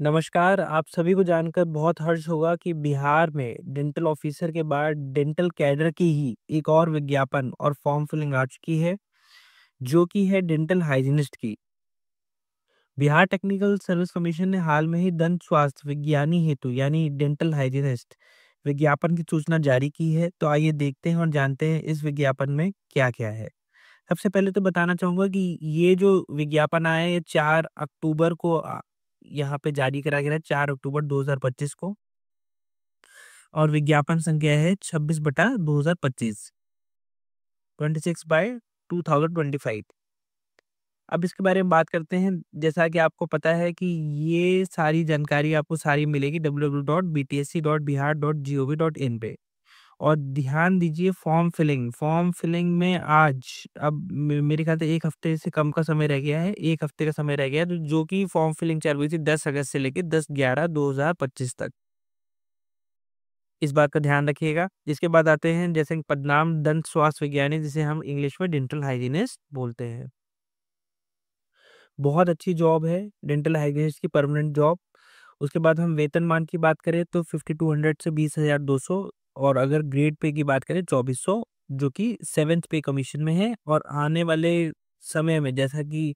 नमस्कार, आप सभी को जानकर बहुत हर्ष होगा कि बिहार में डेंटल ऑफिसर के बाद डेंटल कैडर की ही एक और विज्ञापन और फॉर्म फिलिंग आ चुकी है, जो कि है डेंटल हाइजीनिस्ट की। बिहार टेक्निकल सर्विस कमीशन ने हाल में ही दंत स्वास्थ्य विज्ञानी हेतु यानी डेंटल हाइजीनिस्ट विज्ञापन की सूचना जारी की है। तो आइए देखते हैं और जानते हैं इस विज्ञापन में क्या-क्या है। सबसे पहले तो बताना चाहूँगा कि ये जो विज्ञापन आया है ये 4 अक्टूबर को यहाँ पे जारी करा गया है, 4 अक्टूबर 2025 को। और विज्ञापन संख्या है 26/2025, 26/2025। अब इसके बारे में बात करते हैं। जैसा कि आपको पता है कि ये सारी जानकारी आपको सारी मिलेगी www.btsc.bihar.gov.in पे। और ध्यान दीजिए फॉर्म फिलिंग में आज अब मेरे ख्याल से 1 हफ्ते से कम का समय रह गया है, 1 हफ्ते का समय रह गया है, तो जो कि फॉर्म फिलिंग चालू हुई थी 10 अगस्त से लेके 10/11/2025 तक। इस बात का ध्यान रखिएगा। इसके बाद आते हैं जैसे कि पदनाम दंत स्वास्थ्य विज्ञानी, जिसे हम इंग्लिश में डेंटल हाइजीनिस्ट बोलते हैं। बहुत अच्छी जॉब है डेंटल हाइजीनिस्ट की, परमानेंट जॉब। उसके बाद हम वेतनमान की बात करें तो 5200 से 20,200, और अगर ग्रेड पे की बात करें 2400, जो कि 7th पे कमीशन में है। और आने वाले समय में जैसा कि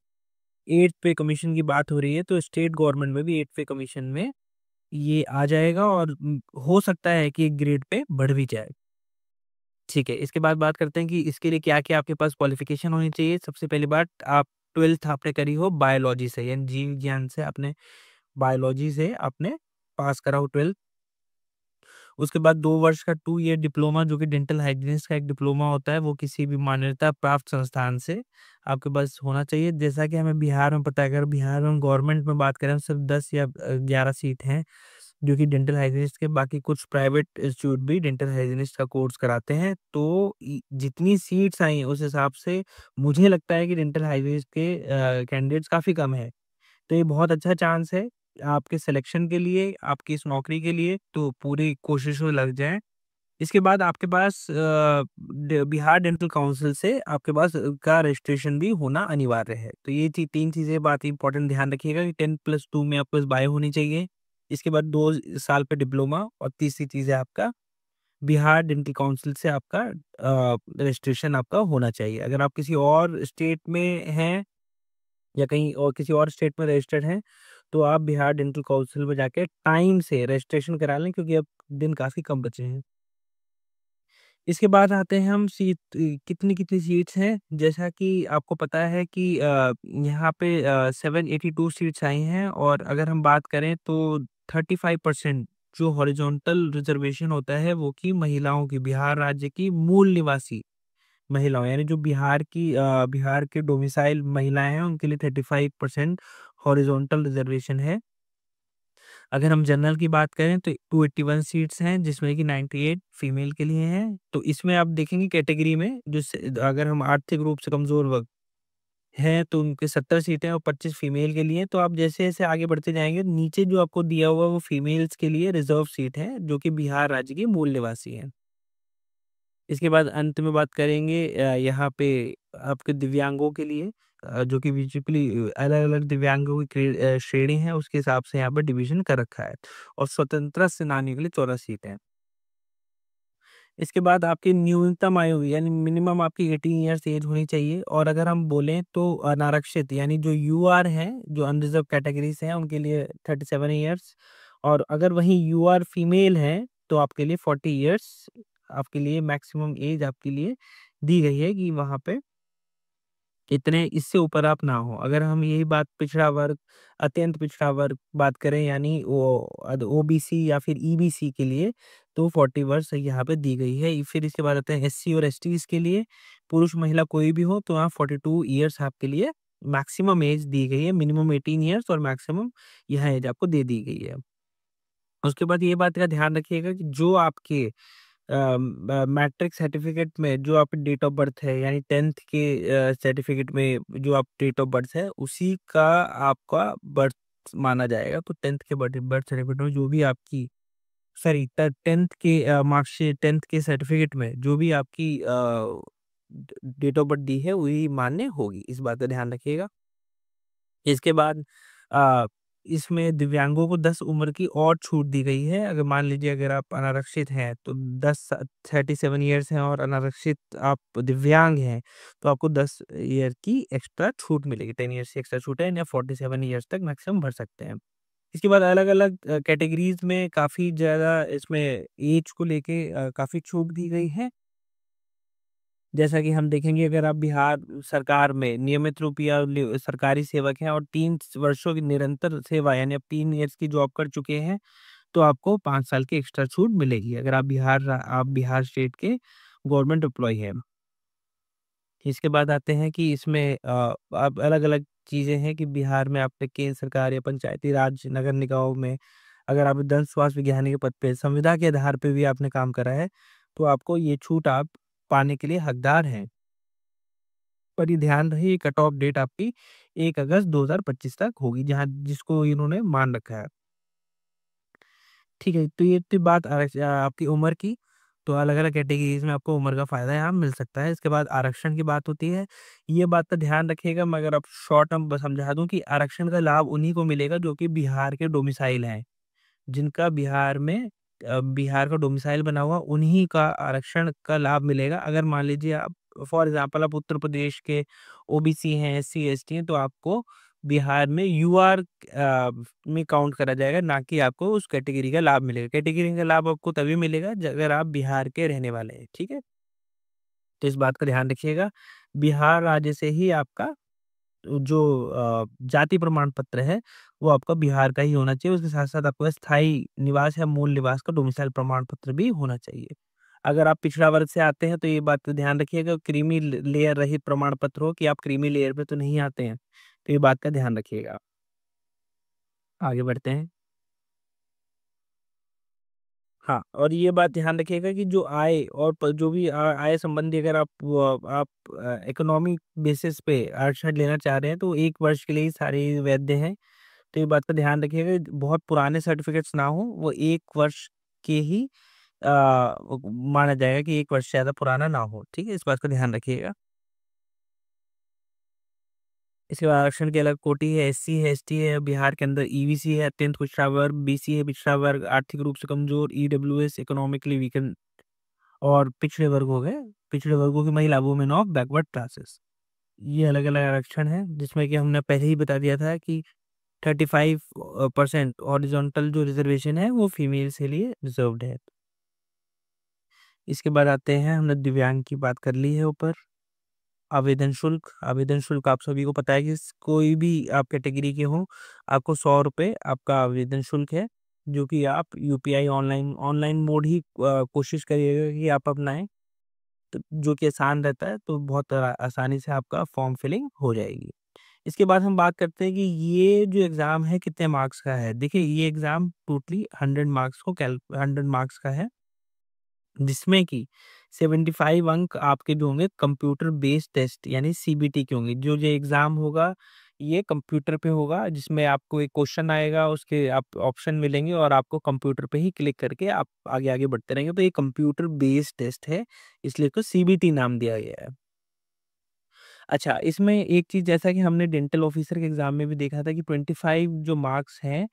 8th पे कमीशन की बात हो रही है, तो स्टेट गवर्नमेंट में भी 8th पे कमीशन में ये आ जाएगा, और हो सकता है कि एक ग्रेड पे बढ़ भी जाए। ठीक है, इसके बाद बात करते हैं कि इसके लिए क्या-क्या आपके पास क्वालिफ़िकेशन होनी चाहिए। सबसे पहली बात, आप 12th आपने करी हो बायोलॉजी से, यानी जीव विज्ञान से, आपने बायोलॉजी से आपने पास करा हो 12th। उसके बाद 2 वर्ष का 2 ईयर डिप्लोमा, जो कि डेंटल हाइजीनिस्ट का एक डिप्लोमा होता है, वो किसी भी मान्यता प्राप्त संस्थान से आपके पास होना चाहिए। जैसा कि हमें बिहार में पता है, अगर बिहार में गवर्नमेंट में बात करें, सिर्फ़ 10 या 11 सीट हैं जो कि डेंटल हाइजीनिस्ट के। बाकी कुछ प्राइवेट इंस्टीट्यूट भी डेंटल हाइजीनिस्ट का कोर्स कराते हैं। तो जितनी सीट्स आई हैं उस हिसाब से मुझे लगता है कि डेंटल हाइजीनिस्ट के कैंडिडेट्स काफ़ी कम है। तो ये बहुत अच्छा चांस है आपके सिलेक्शन के लिए, आपकी इस नौकरी के लिए, तो पूरी कोशिश में लग जाएँ। इसके बाद आपके पास बिहार डेंटल काउंसिल से आपके पास का रजिस्ट्रेशन भी होना अनिवार्य है। तो ये 3 चीज़ें बात इंपॉर्टेंट ध्यान रखिएगा कि 10+2 में आपके पास बायो होनी चाहिए। इसके बाद 2 साल पे डिप्लोमा, और तीसरी चीज़ है आपका बिहार डेंटल काउंसिल से आपका रजिस्ट्रेशन आपका होना चाहिए। अगर आप किसी और स्टेट में हैं या कहीं और किसी और स्टेट में रजिस्टर्ड हैं, तो आप बिहार डेंटल काउंसिल में जाके टाइम से रजिस्ट्रेशन करा लें, क्योंकि अब दिन काफ़ी कम बचे हैं। इसके बाद आते हैं हम कितनी-कितनी सीट्स हैं। जैसा कि आपको पता है कि यहाँ पे 782 सीट्स आई हैं, और अगर हम बात करें तो 35% जो हॉरिज़ॉन्टल रिज़र्वेशन होता है वो कि महिलाओं की, बिहार राज्य की मूल निवासी महिलाओं, यानी जो बिहार के डोमिसाइल महिलाएँ हैं उनके लिए 35% हॉरिज़ॉन्टल रिज़र्वेशन है। अगर हम जनरल की बात करें तो 281 सीट्स हैं, जिसमें कि 98 फीमेल के लिए हैं। तो इसमें आप देखेंगे कैटेगरी में अगर हम आर्थिक रूप से कमज़ोर वर्ग हैं तो उनके 70 सीटें और 25 फीमेल के लिए। तो आप जैसे-जैसे आगे बढ़ते जाएँगे, नीचे जो आपको दिया हुआ है वो फीमेल्स के लिए रिज़र्व सीट है, जो कि बिहार राज्य की मूल निवासी हैं। इसके बाद अंत में बात करेंगे यहाँ पे आपके दिव्यांगों के लिए, जो कि बेसिकली अलग-अलग दिव्यांगों की श्रेणी है, उसके हिसाब से यहाँ पे डिवीज़न कर रखा है। और स्वतंत्रता सेनानियों के लिए 14 सीटें हैं। इसके बाद आपकी न्यूनतम आयु, यानी मिनिमम आपकी 18 इयर्स एज होनी चाहिए। और अगर हम बोलें तो अनारक्षित, यानी जो यूआर हैं, जो अनरिज़र्व कैटेगरी से हैं, उनके लिए 37 इयर्स। और अगर वहीं यूआर फीमेल हैं, तो आपके लिए 40 इयर्स आपके लिए मैक्सिमम एज आपके लिए दी गई है कि वहाँ पे इतने इससे ऊपर आप ना हो। अगर हम यही बात पिछड़ा वर्ग, अत्यंत पिछड़ा वर्ग बात करें, यानी ओबीसी या फिर ईबीसी के लिए, तो 40 वर्ष यहाँ पे दी गई है। फिर इसके बाद आते हैं एससी और एसटीज़ के लिए, पुरुष महिला कोई भी हो तो वहाँ 42 इयर्स आपके लिए मैक्सिमम एज दी गई है। मिनिमम 18 इयर्स और मैक्सिमम यह एज आपको दे दी गई है। उसके बाद ये बात का ध्यान रखिएगा कि जो आपके मैट्रिक सर्टिफिकेट में जो आपकी डेट ऑफ बर्थ है, यानी 10th के सर्टिफिकेट में जो आप डेट ऑफ बर्थ है, उसी का आपका बर्थ माना जाएगा। तो 10th के बर्थ बर्थ सर्टिफिकेट में जो भी आपकी, सॉरी, 10th के मार्कशीट, 10th के सर्टिफिकेट में जो भी आपकी डेट ऑफ बर्थ दी है वही मान्य होगी। इस बात का ध्यान रखिएगा। इसके बाद इसमें दिव्यांगों को 10 उम्र की और छूट दी गई है। अगर मान लीजिए अगर आप अनारक्षित हैं तो 37 ईयर्स हैं और अनारक्षित आप दिव्यांग हैं तो आपको 10 ईयर की एक्स्ट्रा छूट मिलेगी। 10 ईयर्स की एक्स्ट्रा छूट है या 47 ईयर्स तक मैक्सिमम भर सकते हैं। इसके बाद अलग-अलग कैटेगरीज़ में काफ़ी ज़्यादा इसमें ऐज को लेके काफ़ी छूट दी गई है। जैसा कि हम देखेंगे अगर आप बिहार सरकार में नियमित रूप या सरकारी सेवक हैं और 3 वर्षों की निरंतर सेवा यानी आप 3 ईयर्स की जॉब कर चुके हैं, तो आपको 5 साल की एक्स्ट्रा छूट मिलेगी अगर आप बिहार स्टेट के गवर्नमेंट एम्प्लॉयी हैं। इसके बाद आते हैं कि इसमें अब अलग-अलग चीज़ें हैं कि बिहार में आपने केंद्र सरकार या पंचायती राज नगर निकायों में अगर आप दंत स्वास्थ्य विज्ञानी के पद पे संविदा के आधार पे भी आपने काम करा है, तो आपको ये छूट आप पाने के लिए हकदार हैं। पर ये ध्यान रहे ये कट ऑफ डेट आपकी 1 अगस्त 2025 तक होगी जहाँ जिसको इन्होंने मान रखा है। ठीक है, तो ये थी बात आपकी उम्र की, तो अलग-अलग कैटेगरीज़ में आपको उम्र का फ़ायदा यहाँ मिल सकता है। इसके बाद आरक्षण की बात होती है, ये बात का ध्यान रखिएगा मगर अब शॉर्ट में समझा दूँ कि आरक्षण का लाभ उन्हीं को मिलेगा जो कि बिहार के डोमिसाइल हैं। जिनका बिहार में बिहार का डोमिसाइल बना हुआ उन्हीं का आरक्षण का लाभ मिलेगा। अगर मान लीजिए आप फॉर एग्ज़ाम्पल आप उत्तर प्रदेश के ओबीसी हैं, एससी, एसटी हैं तो आपको बिहार में यूआर में काउंट करा जाएगा ना कि आपको उस कैटेगरी का लाभ मिलेगा। कैटेगरी का लाभ आपको तभी मिलेगा अगर आप बिहार के रहने वाले हैं, ठीक है? तो इस बात का ध्यान रखिएगा। बिहार राज्य से ही आपका जो जाति प्रमाण पत्र है, वो आपका बिहार का ही होना चाहिए। उसके साथ-साथ आपको स्थायी निवास या मूल निवास का डोमिसाइल प्रमाण पत्र भी होना चाहिए। अगर आप पिछड़ा वर्ग से आते हैं, तो ये बात का ध्यान रखिएगा क्रीमी लेयर रहित प्रमाण पत्र हो कि आप क्रीमी लेयर पे तो नहीं आते हैं। तो ये बात का ध्यान रखिएगा। आगे बढ़ते हैं। हाँ, और ये बात ध्यान रखिएगा कि जो आय और जो भी आय संबंधी अगर आप इकोनॉमिक बेसिस पे आरक्षण लेना चाह रहे हैं, तो 1 वर्ष के लिए ही सारे वैध हैं। तो ये बात का ध्यान रखिएगा बहुत पुराने सर्टिफ़िकेट्स ना हो, वो 1 वर्ष के ही माना जाएगा कि 1 वर्ष से ज़्यादा पुराना ना हो, ठीक है? इस बात का ध्यान रखिएगा। इसके बाद आरक्षण की अलग कोटि है, एससी है, एसटी है, बिहार के अंदर ईबीसी है, अत्यंत पिछड़ा वर्ग, बीसी है, पिछड़ा वर्ग, आर्थिक रूप से कमज़ोर, ईडब्ल्यूएस, इकोनॉमिकली वीकन और पिछड़े वर्ग हो गए, पिछड़े वर्गों की महिला वुमेन ऑफ बैकवर्ड क्लासेस। ये अलग-अलग आरक्षण हैं, जिसमें कि हमने पहले ही बता दिया था कि 35 परसेंट हॉरिज़ॉन्टल जो रिज़र्वेशन है, वो फीमेल्स के लिए रिज़र्व्ड है। इसके बाद आते हैं, हमने दिव्यांग की बात कर ली है ऊपर। आवेदन शुल्क आप सभी को पता है कि कोई भी आप कैटेगरी के हों, आपको ₹100 आपका आवेदन शुल्क है, जो कि आप यूपीआई ऑनलाइन मोड ही कोशिश करिएगा कि आप अपनाएँ, तो जो कि आसान रहता है, तो बहुत आसानी से आपका फॉर्म फिलिंग हो जाएगी। इसके बाद हम बात करते हैं कि ये जो एग्ज़ाम है कितने मार्क्स का है। देखिए ये एग्ज़ाम टोटली 100 मार्क्स का है, जिसमें कि 75 अंक आपके जो होंगे कंप्यूटर बेस्ड टेस्ट यानी सीबीटी के होंगे। जो ये एग्ज़ाम होगा ये कंप्यूटर पे होगा जिसमें आपको एक क्वेश्चन आएगा उसके आप ऑप्शन मिलेंगे और आपको कंप्यूटर पे ही क्लिक करके आप आगे-आगे बढ़ते रहेंगे। तो ये कंप्यूटर बेस्ड टेस्ट है इसलिए इसको सीबीटी नाम दिया गया है। अच्छा, इसमें एक चीज़ जैसा कि हमने डेंटल ऑफ़िसर के एग्ज़ाम में भी देखा था कि 25 जो मार्क्स हैं,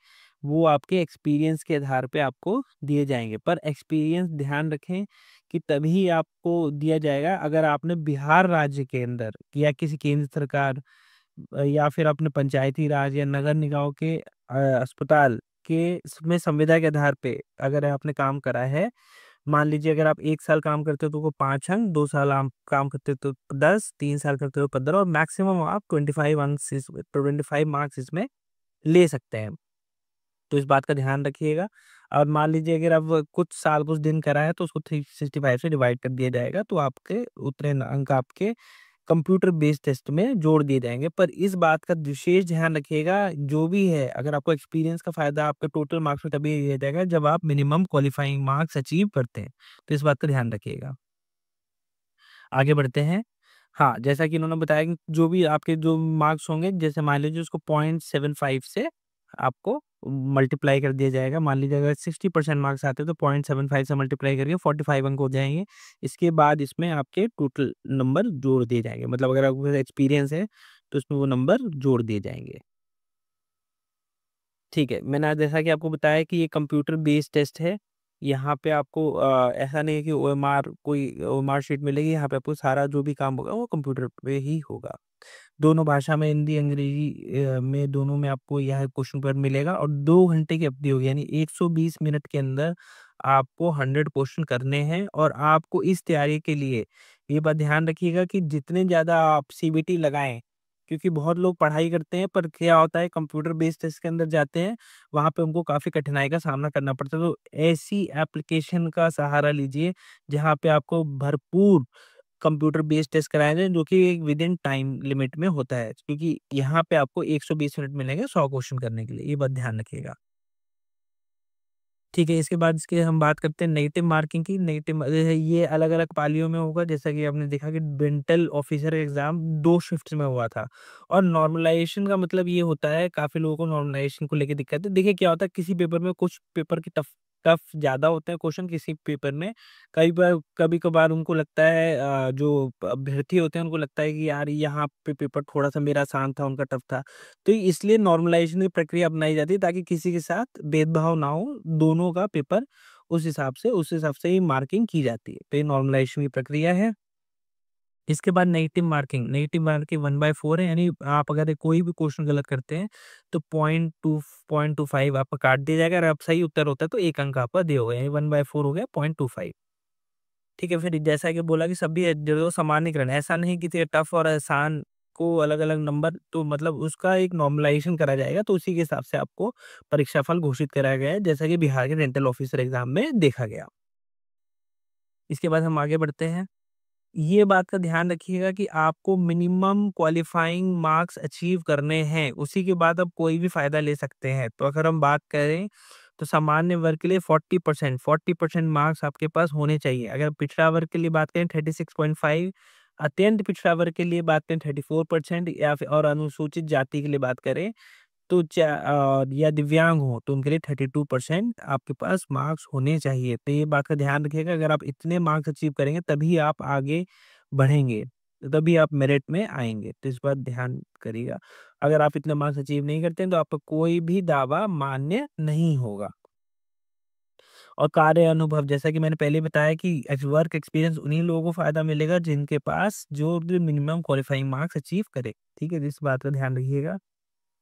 वो आपके एक्सपीरियंस के आधार पे आपको दिए जाएँगे। पर एक्सपीरियंस ध्यान रखें कि तभी आपको दिया जाएगा अगर आपने बिहार राज्य के अंदर या किसी केंद्र सरकार या फिर अपने पंचायती राज या नगर निकायों के अस्पताल के इसमें संविदा के आधार पे अगर आपने काम करा है मान लीजिए अगर आप 1 साल काम करते हो तो वो 5 अंक, 2 साल आप काम करते हो तो 10, 3 साल करते हो 15 और मैक्सिमम आप 25 मार्क्स इसमें ले सकते हैं। तो इस बात का ध्यान रखिएगा और मान लीजिए अगर आप कुछ साल, कुछ दिन करा है तो उसको 365 से डिवाइड कर दिया जाएगा तो आपके उतने अंक आपके कंप्यूटर बेस्ड टेस्ट में जोड़ दिए जाएँगे। पर इस बात का विशेष ध्यान रखिएगा, जो भी है अगर आपको एक्सपीरियंस का फ़ायदा आपके टोटल मार्क्स में तभी दिया जाएगा जब आप मिनिमम क्वालिफाइंग मार्क्स अचीव करते हैं। तो इस बात का ध्यान रखिएगा। आगे बढ़ते हैं। हाँ, जैसा कि इन्होंने बताया कि जो भी आपके जो मार्क्स होंगे जैसे मान लीजिए उसको 0.75 से आपको मल्टीप्लाई कर दिया जाएगा। मान लीजिए अगर 60% मार्क्स आते हैं तो 0.75 से मल्टीप्लाई करके 45 अंक हो जाएँगे। इसके बाद इसमें आपके टोटल नंबर जोड़ दिए जाएँगे। मतलब अगर आपके पास एक्सपीरियंस है तो उसमें वो नंबर जोड़ दिए जाएँगे। ठीक है, मैंने आज जैसा कि आपको बताया कि ये कंप्यूटर बेस्ड टेस्ट है। यहाँ पे आपको ऐसा नहीं है कि ओएमआर कोई ओएमआर शीट मिलेगी, यहाँ पे आपको सारा जो भी काम होगा वो कंप्यूटर पे ही होगा। दोनों भाषा में, हिंदी अंग्रेजी में, दोनों में आपको यह क्वेश्चन पेपर मिलेगा और 2 घंटे की अवधि होगी, यानी 120 मिनट के अंदर आपको 100 क्वेश्चन करने हैं। और आपको इस तैयारी के लिए ये बात ध्यान रखिएगा कि जितने ज़्यादा आप सीबीटी लगाएँ, क्योंकि बहुत लोग पढ़ाई करते हैं पर क्या होता है कंप्यूटर बेस्ड टेस्ट के अंदर जाते हैं, वहाँ पे उनको काफ़ी कठिनाई का सामना करना पड़ता है। तो ऐसी एप्लीकेशन का सहारा लीजिए जहाँ पे आपको भरपूर कंप्यूटर बेस्ड टेस्ट कराए जाएँ जो कि विद इन टाइम लिमिट में होता है, क्योंकि यहाँ पे आपको 120 मिनट मिलेंगे 100 क्वेश्चन करने के लिए, ये बात ध्यान रखिएगा। ठीक है, इसके बाद इसके हम बात करते हैं नेगेटिव मार्किंग की। नेगेटिव ये अलग-अलग पालियों में होगा, जैसा कि आपने देखा कि डेंटल ऑफिसर एग्ज़ाम 2 शिफ्ट्स में हुआ था। और नॉर्मलाइज़ेशन का मतलब ये होता है, काफ़ी लोगों को नॉर्मलाइज़ेशन को लेके दिक्कत है। देखिए क्या होता है, किसी पेपर में कुछ पेपर के टफ टफ ज़्यादा होते हैं क्वेश्चन, किसी पेपर में कई बार कभी-कभार उनको लगता है जो अभ्यर्थी होते हैं उनको लगता है कि यार यहाँ पे पेपर थोड़ा-सा मेरा आसान था, उनका टफ था। तो इसलिए नॉर्मलाइजेशन की प्रक्रिया अपनाई जाती है ताकि किसी के साथ भेदभाव ना हो, दोनों का पेपर उस हिसाब से ही मार्किंग की जाती है। तो ये नॉर्मलाइजेशन की प्रक्रिया है। इसके बाद नेगेटिव मार्किंग 1/4 है, यानी आप अगर कोई भी क्वेश्चन गलत करते हैं तो 0.25 आपका काट दिया जाएगा। अगर आप सही उत्तर होता है तो 1 अंक आपका दिया होगा, यानी 1/4 हो गया 0.25। ठीक है, फिर जैसा कि बोला कि सभी जो सामान्यीकरण, ऐसा नहीं कि टफ और आसान को अलग-अलग नंबर, तो मतलब उसका एक नॉर्मलाइजेशन करा जाएगा, तो उसी के हिसाब से आपको परीक्षाफल घोषित कराया गया है, जैसा कि बिहार के डेंटल ऑफिसर एग्जाम में देखा गया। इसके बाद हम आगे बढ़ते हैं। ये बात का ध्यान रखिएगा कि आपको मिनिमम क्वालिफाइंग मार्क्स अचीव करने हैं, उसी के बाद आप कोई भी फ़ायदा ले सकते हैं। तो अगर हम बात करें, तो सामान्य वर्ग के लिए 40% मार्क्स आपके पास होने चाहिए। अगर पिछड़ा वर्ग के लिए बात करें 36.5, अत्यंत पिछड़ा वर्ग के लिए बात करें 34%, या फिर और अनुसूचित जाति के लिए बात करें तो या दिव्यांग हो तो उनके लिए 32% आपके पास मार्क्स होने चाहिए। तो ये बात का ध्यान रखिएगा, अगर आप इतने मार्क्स अचीव करेंगे तभी आप आगे बढ़ेंगे, तभी आप मेरिट में आएँगे। तो इस बात ध्यान करिएगा। अगर आप इतने मार्क्स अचीव नहीं करते हैं तो आपका कोई भी दावा मान्य नहीं होगा। और कार्य अनुभव, जैसा कि मैंने पहले बताया कि वर्क एक्सपीरियंस उन्हीं लोगों को फ़ायदा मिलेगा जिनके पास जो भी मिनिमम क्वालिफाइंग मार्क्स अचीव करे। ठीक है? तो इस बात का ध्यान रखिएगा।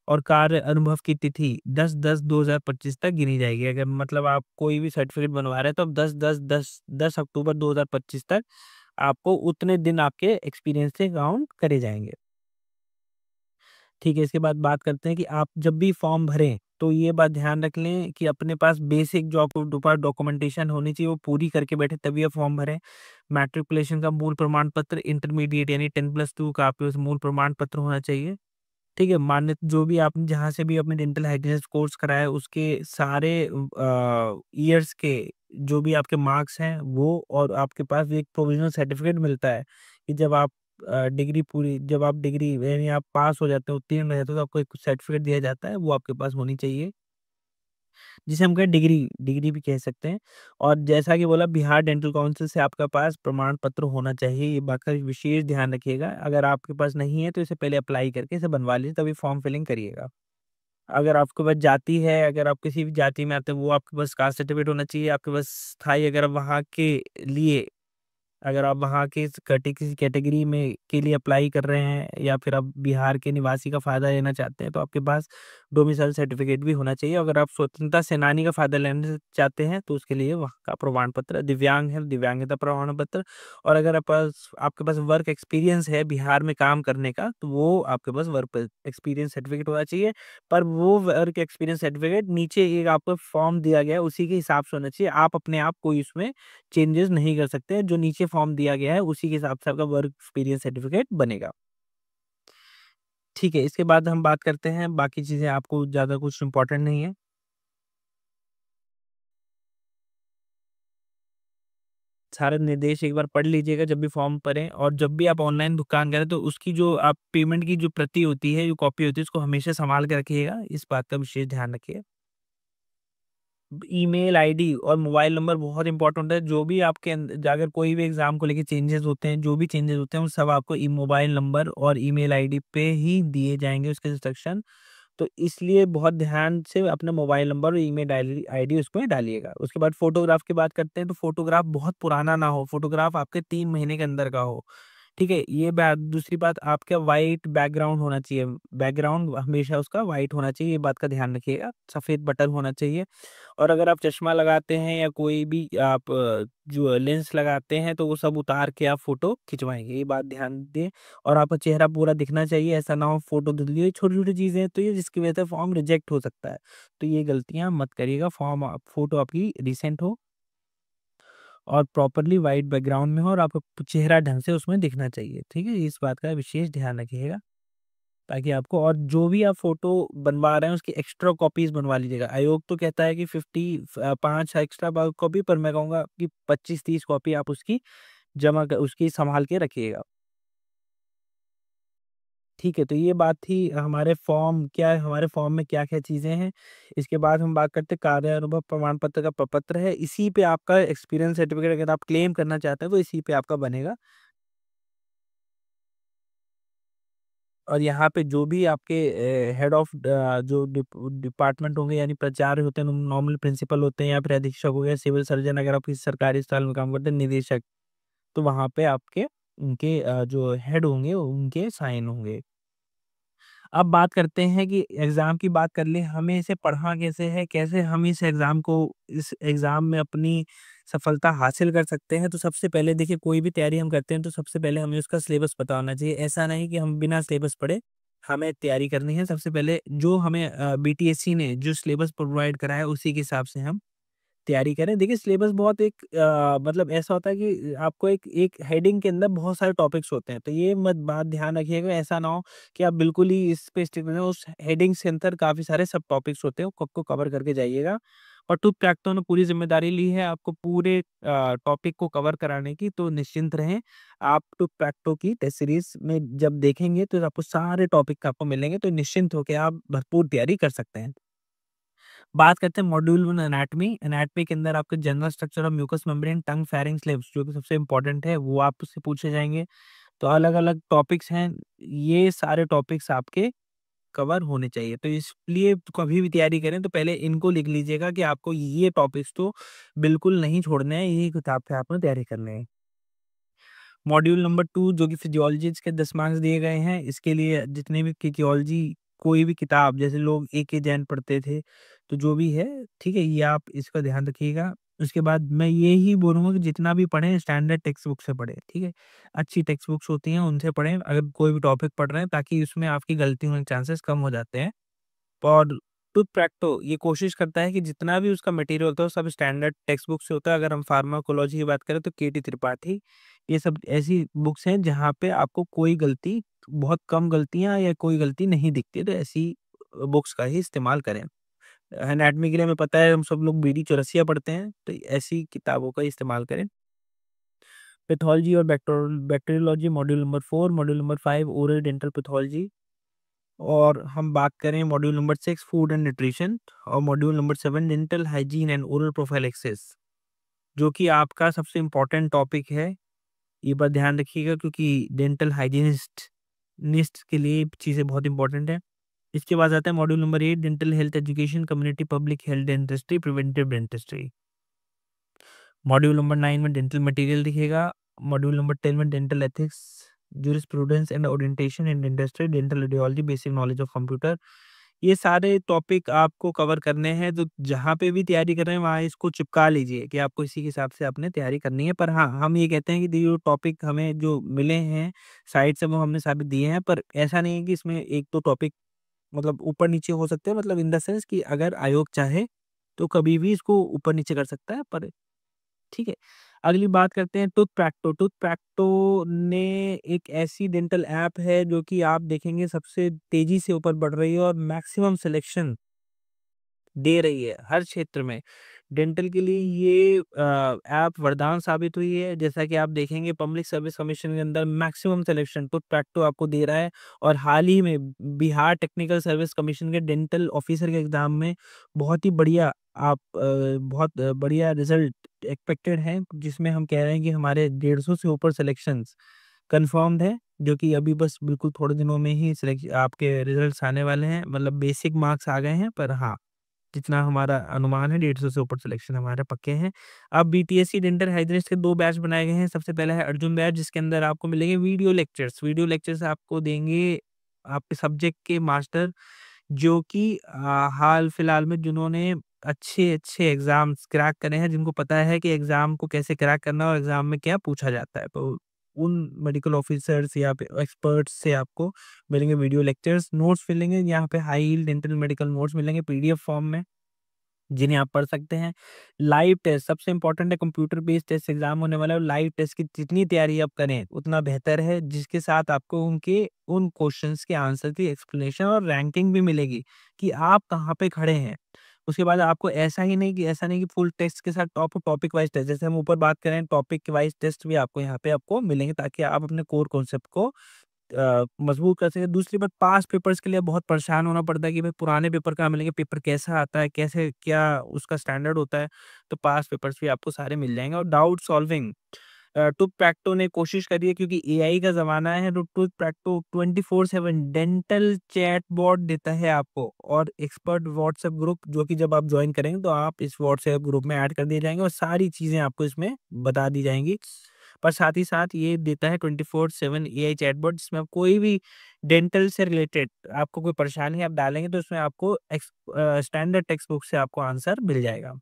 और कार्य अनुभव की तिथि 10/10/2025 तक गिनी जाएगी। अगर मतलब आप कोई भी सर्टिफ़िकेट बनवा रहे हैं तो अब 10 अक्टूबर 2025 तक आपको उतने दिन आपके एक्सपीरियंस से काउंट करे जाएँगे। ठीक है, इसके बाद बात करते हैं कि आप जब भी फॉर्म भरें, तो ये बात ध्यान रख लें कि अपने पास बेसिक जो आपको पास डॉक्यूमेंटेशन होनी चाहिए, वो पूरी करके बैठे तभी आप फॉर्म भरें। मैट्रिकुलेशन का मूल प्रमाण पत्र, इंटरमीडिएट यानी 10+2 का आपके पास मूल प्रमाण पत्र होना चाहिए। ठीक है, मान्य जो भी आपने जहाँ से भी अपने डेंटल हाइजीनिस्ट कोर्स कराया है, उसके सारे ईयर्स के जो भी आपके मार्क्स हैं वो, और आपके पास एक प्रोविज़नल सर्टिफ़िकेट मिलता है कि जब आप डिग्री यानी आप पास हो जाते हो, उत्तीर्ण हो जाते हो, तो आपको एक सर्टिफ़िकेट दिया जाता है, वो आपके पास होनी चाहिए, जिसे हम कहें डिग्री डिग्री भी कह सकते हैं। और जैसा कि बोला, बिहार डेंटल काउंसिल से आपके पास प्रमाण पत्र होना चाहिए, ये बात का विशेष ध्यान रखिएगा। अगर आपके पास नहीं है तो इसे पहले अप्लाई करके इसे बनवा लीजिए, तभी फॉर्म फिलिंग करिएगा। अगर आपके पास जाति है, अगर आप किसी भी जाति में आते हैं, वो आपके पास कास्ट सर्टिफ़िकेट होना चाहिए, आपके पास स्थायी, अगर आप वहाँ के लिए, अगर आप वहाँ के किसी कैटेगरी में के लिए अप्लाई कर रहे हैं या फिर आप बिहार के निवासी का फ़ायदा लेना चाहते हैं, तो आपके पास डोमिसाइल सर्टिफ़िकेट भी होना चाहिए। अगर आप स्वतंत्रता सेनानी का फ़ायदा लेना चाहते हैं, तो उसके लिए वहाँ का प्रमाण पत्र, दिव्यांग है, दिव्यांगता प्रमाण पत्र। और अगर आपके पास वर्क एक्सपीरियंस है बिहार में काम करने का, तो वो आपके पास वर्क एक्सपीरियंस सर्टिफ़िकेट होना चाहिए। पर वो वर्क एक्सपीरियंस सर्टिफ़िकेट नीचे एक आपको फॉर्म दिया गया है, उसी के हिसाब से होना चाहिए। आप अपने आप कोई उसमें चेंजेस नहीं कर सकते हैं, जो नीचे फॉर्म दिया गया है उसी के हिसाब से आपका वर्क एक्सपीरियंस सर्टिफिकेट बनेगा। ठीक है, इसके बाद हम बात करते हैं, बाकी चीज़ें आपको ज़्यादा कुछ इम्पोर्टेंट नहीं है। सारे निर्देश एक बार पढ़ लीजिएगा जब भी फॉर्म भरें, और जब भी आप ऑनलाइन भुगतान करें तो उसकी जो आप पेमेंट की जो प्रति होती है, जो कॉपी होती है, उसको हमेशा सँभाल के रखिएगा, इस बात का विशेष ध्यान रखिए। ईमेल आईडी और मोबाइल नंबर बहुत इंपॉर्टेंट है। जो भी आपके अगर कोई भी एग्जाम को लेके चेंजेस होते हैं, जो भी चेंजेस होते हैं, वो सब आपको मोबाइल नंबर और ईमेल आईडी पे ही दिए जाएंगे, उसके इंस्ट्रक्शन। तो इसलिए बहुत ध्यान से अपना मोबाइल नंबर और ईमेल आईडी उसमें डालिएगा। उसके बाद फ़ोटोग्राफ की बात करते हैं, तो फ़ोटोग्राफ बहुत पुराना ना हो, फ़ोटोग्राफ आपके 3 महीने के अंदर का हो, ठीक है? ये बात। दूसरी बात, आपका व्हाइट बैकग्राउंड होना चाहिए, बैकग्राउंड हमेशा उसका व्हाइट होना चाहिए, ये बात का ध्यान रखिएगा, सफ़ेद बटन होना चाहिए। और अगर आप चश्मा लगाते हैं या कोई भी आप जो लेंस लगाते हैं, तो वो सब उतार के आप फ़ोटो खिंचवाएँगे, ये बात ध्यान दें। और आपका चेहरा पूरा दिखना चाहिए, ऐसा ना हो फ़ोटो धुंधली हुई, छोटी-छोटी चीज़ें हैं, तो ये जिसकी वजह से फॉर्म रिजेक्ट हो सकता है। तो ये गलतियाँ मत करिएगा, फॉर्म फ़ोटो आपकी रिसेंट हो और प्रॉपर्ली व्हाइट बैकग्राउंड में हो और आपका चेहरा ढंग से उसमें दिखना चाहिए, ठीक है? इस बात का विशेष ध्यान रखिएगा, ताकि आपको, और जो भी आप फ़ोटो बनवा रहे हैं उसकी एक्स्ट्रा कॉपीज़ बनवा लीजिएगा। आयोग तो कहता है कि 5 एक्स्ट्रा कॉपी, पर मैं कहूँगा कि 25-30 कॉपी आप उसकी जमा क उसकी सँभाल के रखिएगा। ठीक है, तो ये बात थी हमारे फॉर्म क्या है, हमारे फॉर्म में क्या-क्या चीज़ें हैं। इसके बाद हम बात करते हैं कार्य अनुभव प्रमाण पत्र का प्रपत्र है, इसी पे आपका एक्सपीरियंस सर्टिफिकेट अगर आप क्लेम करना चाहते हैं, तो इसी पे आपका बनेगा। और यहाँ पे जो भी आपके हेड ऑफ जो डिपार्टमेंट होंगे, यानी प्राचार्य होते हैं, नॉर्मल प्रिंसिपल होते हैं, या फिर अधीक्षक हो गया, सिविल सर्जन अगर आप किसी सरकारी अस्पताल में काम करते हैं, निदेशक, तो वहाँ पे आपके उनके जो हेड होंगे उनके साइन होंगे। अब बात करते हैं कि एग्ज़ाम की बात कर लें, हमें इसे पढ़ना कैसे है, कैसे हम इस एग्ज़ाम में अपनी सफलता हासिल कर सकते हैं। तो सबसे पहले देखिए, कोई भी तैयारी हम करते हैं तो सबसे पहले हमें उसका सिलेबस पता होना चाहिए। ऐसा नहीं कि हम बिना सिलेबस पढ़े हमें तैयारी करनी है। सबसे पहले जो हमें बीटीएससी ने जो सिलेबस प्रोवाइड करा है, उसी के हिसाब से हम तैयारी करें। देखिए, सिलेबस बहुत एक मतलब ऐसा होता है कि आपको एक एक हेडिंग के अंदर बहुत सारे टॉपिक्स होते हैं, तो ये मत बात ध्यान रखिएगा, ऐसा ना हो कि आप बिल्कुल ही इस पे स्टिक रहें, उस हेडिंग से अंदर काफ़ी सारे सब टॉपिक्स होते हैं, वो को कवर करके जाइएगा। और टूथ प्रैक्टो ने पूरी ज़िम्मेदारी ली है आपको पूरे टॉपिक को कवर कराने की, तो निश्चिंत रहें। आप टूथ प्रैक्टो की टेस्ट सीरीज़ में जब देखेंगे, तो आपको सारे टॉपिक आपको मिलेंगे, तो निश्चिंत होके आप भरपूर तैयारी कर सकते हैं। बात करते हैं मॉड्यूल 1 एनाटॉमी। एनाटॉमी के अंदर आपके general structure of mucous membrane, tongue, pharynx, lips, जो कि सबसे इम्पोर्टेंट है, वो आपसे पूछे जाएँगे। तो अलग-अलग टॉपिक्स हैं, ये सारे टॉपिक्स आपके कवर होने चाहिए। तो इसलिए कभी भी तैयारी करें तो पहले इनको लिख लीजिएगा कि आपको ये टॉपिक्स तो बिल्कुल नहीं छोड़ने हैं, यही किताब से आपने तैयारी करनी है। मॉड्यूल नंबर 2 जो कि फिजियोलॉजी के 10 मार्क्स दिए गए हैं, इसके लिए जितने भी फिजियोलॉजी कोई भी किताब, जैसे लोग एके जैन पढ़ते थे, तो जो भी है, ठीक है? ये आप इसका ध्यान रखिएगा। उसके बाद मैं यही बोलूँगा कि जितना भी पढ़ें स्टैंडर्ड टेक्स्ट बुक से पढ़ें, ठीक है? अच्छी टेक्स्ट बुक्स होती हैं, उनसे पढ़ें अगर कोई भी टॉपिक पढ़ रहे हैं, ताकि उसमें आपकी गलती होने के चांसेस कम हो जाते हैं। और टूथ प्रैक्टो ये कोशिश करता है कि जितना भी उसका मटेरियल होता है, वो सब स्टैंडर्ड टेक्स्ट बुक से होता है। अगर हम फार्माकोलॉजी की बात करें, तो केटी त्रिपाठी, ये सब ऐसी बुक्स हैं जहाँ पे आपको कोई गलती, बहुत कम गलतियाँ या कोई गलती नहीं दिखती है, तो ऐसी बुक्स का ही इस्तेमाल करें। एनाटॉमी के लिए हमें पता है हम सब लोग बीडी चौरसिया पढ़ते हैं, तो ऐसी किताबों का इस्तेमाल करें। पैथोलॉजी और bacteriology module number 4, module number 5 oral dental pathology, और हम बात करें module number 6 food and nutrition, और module number 7 dental hygiene and oral prophylaxis, जो कि आपका सबसे इम्पोर्टेंट टॉपिक है। ये बात ध्यान रखिएगा, क्योंकि डेंटल हाइजीनिस्ट निस्ट के लिए चीज़ें बहुत इंपॉर्टेंट है। इसके बाद आता है module number 8 dental health education, community public health dentistry, preventive dentistry. Module number 9 में डेंटल मटेरियल दिखेगा। मॉड्यूल नंबर 10 में dental ethics, jurisprudence and orientation in industry, dental radiology, basic knowledge of computer. ये सारे टॉपिक आपको cover करने हैं, तो जहाँ पे भी तैयारी कर रहे हैं वहाँ इसको चिपका लीजिए कि आपको इसी के हिसाब से आपने तैयारी करनी है। पर हाँ, हम ये कहते हैं कि जो टॉपिक हमें जो मिले हैं साइड से, वो हमने साबित दिए हैं, पर ऐसा नहीं है कि इसमें 1-2 टॉपिक मतलब ऊपर-नीचे हो सकते हैं, मतलब इन द सेंस कि अगर आयोग चाहे तो कभी भी इसको ऊपर-नीचे कर सकता है, पर ठीक है। अगली बात करते हैं टूथ प्रैक्टो। टूथ प्रैक्टो ने एक ऐसी डेंटल ऐप है जो कि आप देखेंगे सबसे तेज़ी से ऊपर बढ़ रही है और मैक्सिमम सिलेक्शन दे रही है हर क्षेत्र में। डेंटल के लिए ये ऐप वरदान साबित हुई है। जैसा कि आप देखेंगे पब्लिक सर्विस कमीशन के अंदर मैक्सिमम सिलेक्शन टूथ प्रैक्टो आपको दे रहा है, और हाल ही में बिहार टेक्निकल सर्विस कमीशन के डेंटल ऑफिसर के एग्ज़ाम में बहुत ही बढ़िया बहुत बढ़िया रिज़ल्ट एक्सपेक्टेड है, जिसमें हम कह रहे हैं कि हमारे 150 से ऊपर सिलेक्शंस कन्फर्म्ड है। जो कि अभी बस बिल्कुल थोड़े दिनों में ही आपके रिजल्ट्स आने वाले हैं, मतलब बेसिक मार्क्स आ गए हैं, पर हाँ, जितना हमारा अनुमान है 150 से ऊपर सिलेक्शन हमारे पक्के हैं। अब बीटीएससी डेंटल हाइजीनिस्ट के 2 बैच बनाए गए हैं। सबसे पहला है अर्जुन बैच, जिसके अंदर आपको मिलेंगे वीडियो लेक्चर्स। वीडियो लेक्चर्स आपको देंगे आपके सब्जेक्ट के मास्टर, जो कि हाल-फिलहाल में जिन्होंने अच्छे-अच्छे एग्ज़ाम्स क्रैक करे हैं, जिनको पता है कि एग्ज़ाम को कैसे क्रैक करना है और एग्ज़ाम में क्या पूछा जाता है। तो उन मेडिकल ऑफिसर्स या फिर एक्सपर्ट्स से आपको मिलेंगे वीडियो लेक्चर्स। नोट्स मिलेंगे यहाँ पे, high yield dental medical notes मिलेंगे पीडीएफ फॉर्म में, जिन्हें आप पढ़ सकते हैं। लाइव टेस्ट सबसे इम्पोर्टेंट है, कंप्यूटर बेस्ड टेस्ट एग्जाम होने वाला है। लाइव टेस्ट की जितनी तैयारी आप करें उतना बेहतर है, जिसके साथ आपको उनके उन क्वेश्चंस के आंसर की एक्सप्लेनेशन और रैंकिंग भी मिलेगी कि आप कहाँ पे खड़े हैं। उसके बाद आपको ऐसा नहीं कि फुल टेस्ट के साथ टॉपिक वाइज टेस्ट, जैसे हम ऊपर बात करें टॉपिक वाइज टेस्ट भी आपको यहाँ पे आपको मिलेंगे, ताकि आप अपने कोर कॉन्सेप्ट को मजबूत कर सकें। दूसरी बात, पास पेपर्स के लिए बहुत परेशान होना पड़ता है कि भाई पुराने पेपर कहाँ मिलेंगे, पेपर कैसा आता है, कैसे क्या उसका स्टैंडर्ड होता है, तो पास पेपर्स भी आपको सारे मिल जाएँगे। और डाउट सॉल्विंग टूथ प्रैक्टो ने कोशिश करी है, क्योंकि एआई का ज़माना है, तो टूथ प्रैक्टो 24/7 डेंटल चैटबॉट देता है आपको, और एक्सपर्ट व्हाट्सएप ग्रुप, जो कि जब आप जॉइन करेंगे तो आप इस व्हाट्सएप ग्रुप में ऐड कर दिए जाएँगे और सारी चीज़ें आपको इसमें बता दी जाएँगी। पर साथ ही साथ ये देता है 24/7 एआई चैटबॉट, जिसमें आप कोई भी डेंटल से रिलेटेड आपको कोई परेशानी आप डालेंगे तो इसमें आपको स्टैंडर्ड टेक्स्ट बुक से आपको आंसर मिल जाएगा।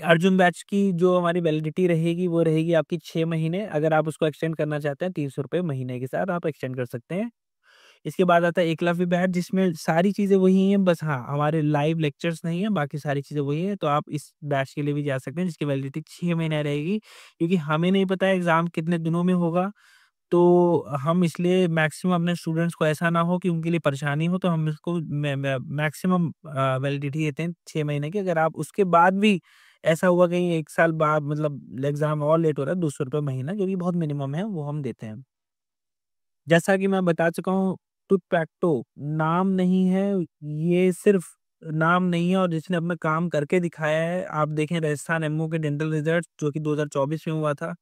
अर्जुन बैच की जो हमारी वैलिडिटी रहेगी, वो रहेगी आपकी 6 महीने। अगर आप उसको एक्सटेंड करना चाहते हैं, ₹300 महीने के साथ आप एक्सटेंड कर सकते हैं। इसके बाद आता है एकलव्य बैच, जिसमें सारी चीज़ें वही हैं, बस हाँ, हमारे लाइव लेक्चर्स नहीं है, बाकी सारी चीज़ें वही हैं। तो आप इस बैच के लिए भी जा सकते हैं, जिसकी वैलिडिटी 6 महीने रहेगी, क्योंकि हमें नहीं पता है एग्ज़ाम कितने दिनों में होगा। तो हम इसलिए मैक्सिमम अपने स्टूडेंट्स को ऐसा ना हो कि उनके लिए परेशानी हो, तो हम इसको मैक्सिमम वैलिडिटी देते हैं 6 महीने की। अगर आप उसके बाद भी ऐसा हुआ कहीं 1 साल बाद, मतलब एग्ज़ाम और लेट हो रहा है, ₹200 महीना, जो कि बहुत मिनिमम है, वो हम देते हैं। जैसा कि मैं बता चुका हूँ, टूथपैक्टो नाम नहीं है, ये सिर्फ़ नाम नहीं है, और जिसने अपना काम करके दिखाया है। आप देखें राजस्थान एमओ के डेंटल रिजल्ट्स, जो कि 2024 में हुआ था,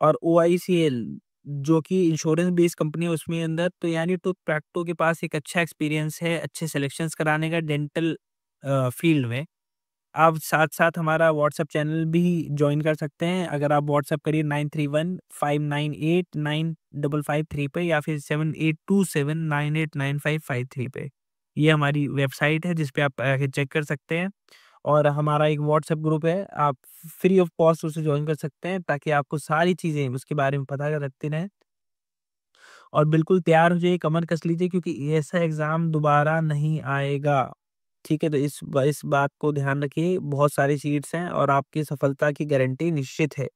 और ओआईसीएल, जो कि इंश्योरेंस बेस्ड कंपनी है, उसमें अंदर, तो यानी टूथपैक्टो के पास एक अच्छा एक्सपीरियंस है अच्छे सिलेक्शंस कराने का डेंटल फील्ड में। आप साथ-साथ हमारा व्हाट्सएप चैनल भी जॉइन कर सकते हैं। अगर आप व्हाट्सएप करिए 9315989553 पे, या फिर 7827989553 पे। ये हमारी वेबसाइट है, जिस पे आप चेक कर सकते हैं। और हमारा एक व्हाट्सएप ग्रुप है, आप फ्री ऑफ कॉस्ट उसे जॉइन कर सकते हैं, ताकि आपको सारी चीज़ें उसके बारे में पता रखते रहें। और बिल्कुल तैयार हो जाइए, कमर कस लीजिए, क्योंकि ऐसा एग्ज़ाम दोबारा नहीं आएगा। ठीक है? तो इस बात को ध्यान रखिए, बहुत सारी सीट्स हैं और आपकी सफलता की गारंटी निश्चित है।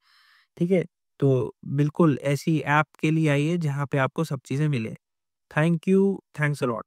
ठीक है? तो बिल्कुल ऐसी ऐप के लिए आइए, जहाँ पे आपको सब चीज़ें मिलें। Thank you, thanks a lot.